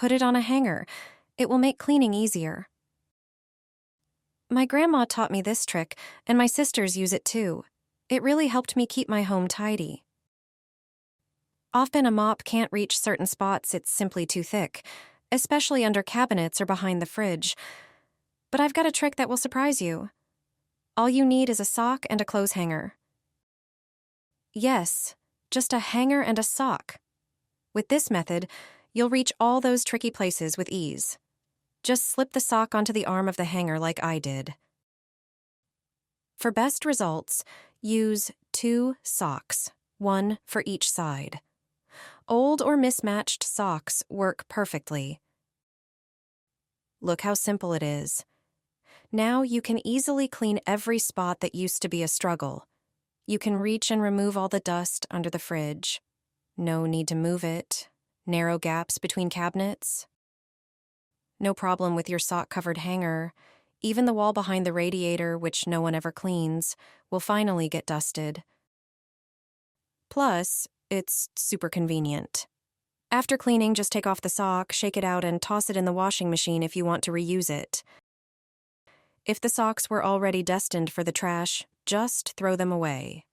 put it on a hanger. It will make cleaning easier. My grandma taught me this trick, and my sisters use it too. It really helped me keep my home tidy. Often a mop can't reach certain spots, it's simply too thick, especially under cabinets or behind the fridge. But I've got a trick that will surprise you. All you need is a sock and a clothes hanger. Yes, just a hanger and a sock. With this method, you'll reach all those tricky places with ease. Just slip the sock onto the arm of the hanger like I did. For best results, use 2 socks, 1 for each side. Old or mismatched socks work perfectly. Look how simple it is. Now you can easily clean every spot that used to be a struggle. You can reach and remove all the dust under the fridge. No need to move it. Narrow gaps between cabinets. No problem with your sock-covered hanger. Even the wall behind the radiator, which no one ever cleans, will finally get dusted. Plus, it's super convenient. After cleaning, just take off the sock, shake it out, and toss it in the washing machine if you want to reuse it. If the socks were already destined for the trash, just throw them away.